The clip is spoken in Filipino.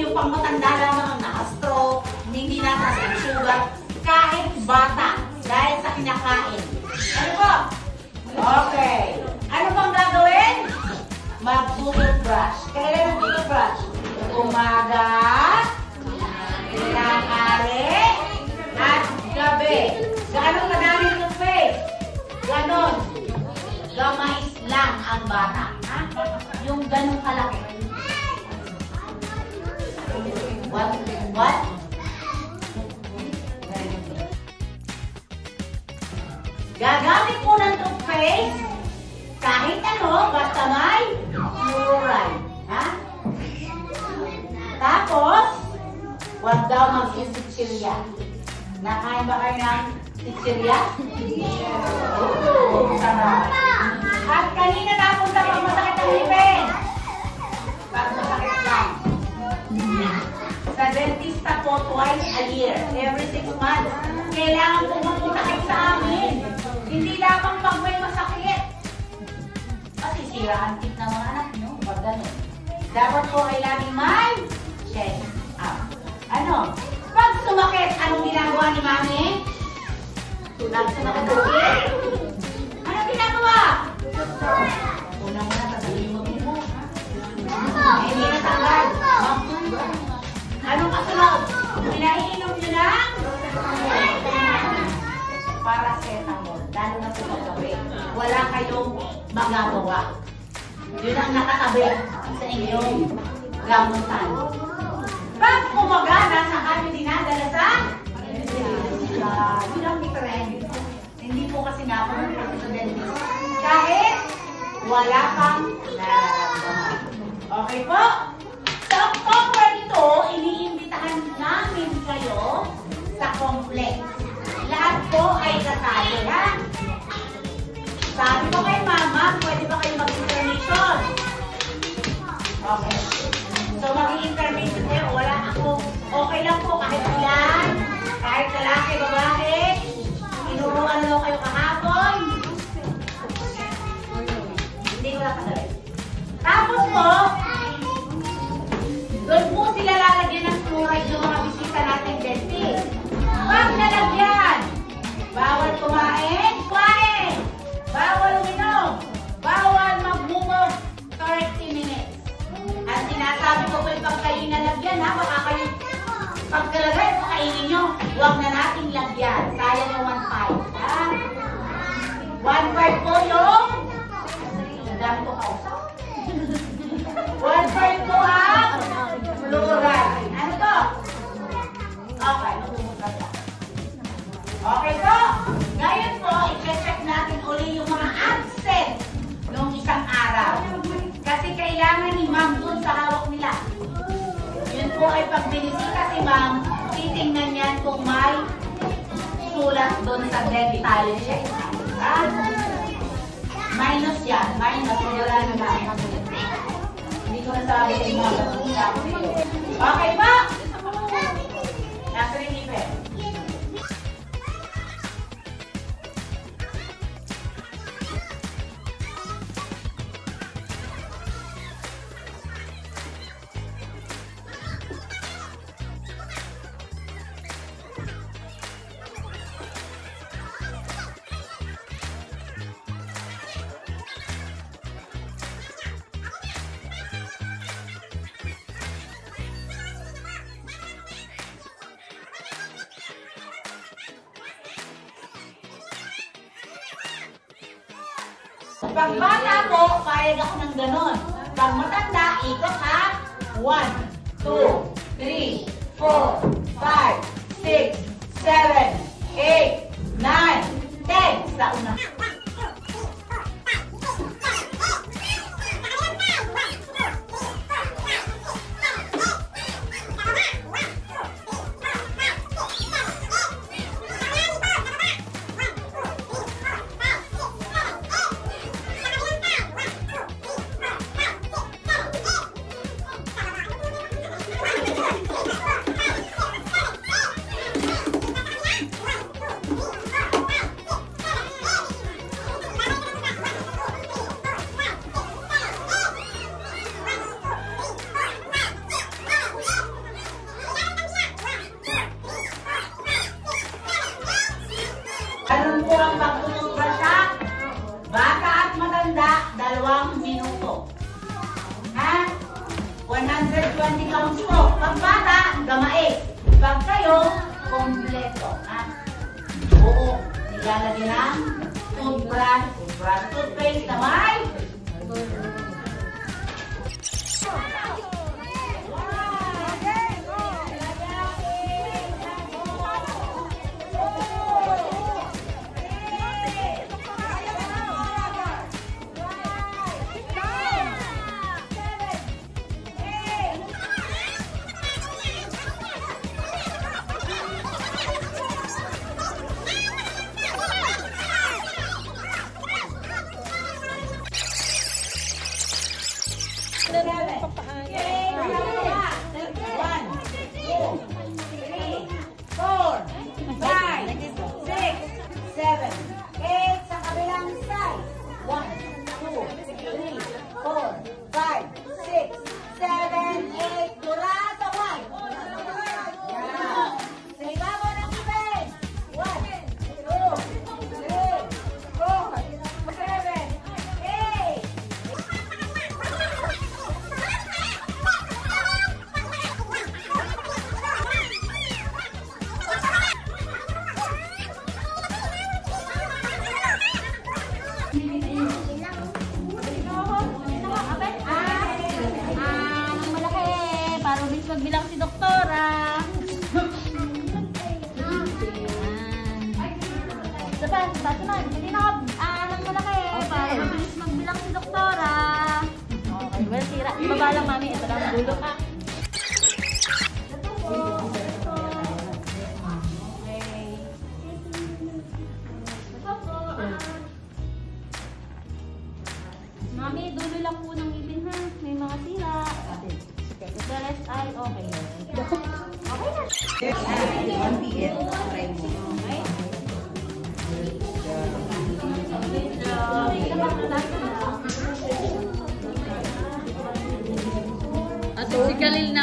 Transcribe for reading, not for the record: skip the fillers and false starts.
yung pang matanda lamang ang naka-stroke, hindi nataas ang sugar, kahit bata, dahil sa kinakain. Ano po? Okay. Ano pang gagawin? Mag-toothbrush. Kailan mag-toothbrush? Umaga, tanghali, at gabi. Ganon kadami ng toothpaste? Ganon. Gamais lang ang bata. Ha? Yung ganon kalaki. What? Gagamit po ng toothpaste kahit ano, basta may fluoride. Ha? Tapos, huwag daw mag-sitsirya. Nakain ba kayo ng sitsirya? Oo, sarap. At kanina napunta pag masakit ang ngipin. Pag masakit lang. Sa dentista po twice a year, every 6 months. Kailangan pumunta kayo sa amin. Hindi lamang pag may masakit. Kasi sira ang tip ng mga anak nyo. Pag gano'n. Dapat po ay laging may check up. Ano? Pag sumakit, anong ginagawa ni Mami? Pag sumakit ang tip? Anong ginagawa? Una-una, sasabihin mo din mo. Hindi na tanggal. Anong kasunod? Pinaiinom nyo lang? Paracetamol. Lalo na sa paggabi. Wala kayong magagawa. Yun ang nakatabi sa inyong gamutan. Pag kumaga, nasa kami dinadala sa yun ang different. Hindi po kasi nga po sa dentist. Kahit wala kang nararamdaman. Okay po? Sa October ito, iniimbitahan namin kayo sa complex. Lahat po ay kasali, ha? Sabi ko kay Mama, pwede ba kayo mag-intermission? Okay. So, mag-intermission kayo. Wala ako. Okay lang po kahit ilan. Kahit lalaki, babae. Inuruan lang kayo kahapon. Hindi ko nakadali. Tapos po, doon po sila lalagyan ng fluoride yung mga bisita natin dentist. Pag nalagyan, bawal kumain, kumain. Bawal uminom. Bawal magmumog 30 minutes. At sinasabi ko po yung pag kayo nalagyan, ha, baka kayo pagkalagay, pakainin nyo, huwag na nating lagyan. Sayang yung 1/5. Ha? 1/5 po yung ang dami ko kausap. 1/5 po ang fluoride. Ano to? Okay, magmumutag lang. Okay po? Ngayon po, i-check natin uli yung mga absent noong isang araw. Kasi kailangan ni Ma'am dun sa hawak nila. Yun po ay pag binisita si Ma'am, titingnan niyan kung may sulat dun sa dental check. Minus yan. Minus. Wala na Ma'am. Hindi ko nasabi sa inyo. Okay pa? Nasa rin ipin. Pag bata po, payag ako ng ganon. Pag matanda, ikot ha. 1, 2, 3, 4, 5, 6, 7, 8, 9, 10. Sa una. hindi ka mag-stroke. Pag bata, gamait. Pag kayo, kompleto. Ha? Oo. Nilalagyan ng toothbrush, toothpaste na may magbilang si doktora. Sunod. Hindi na ng malaki. Para mabilis magbilang si doktora. Okay, well, sira. Baba lang, mami. Ito lang ang dulo. Mami, dulo lang po ng ngipin ha. May mga sira. The rest ay okay. Okay na. 1 p.m. Try mo. Okay. At si Kalil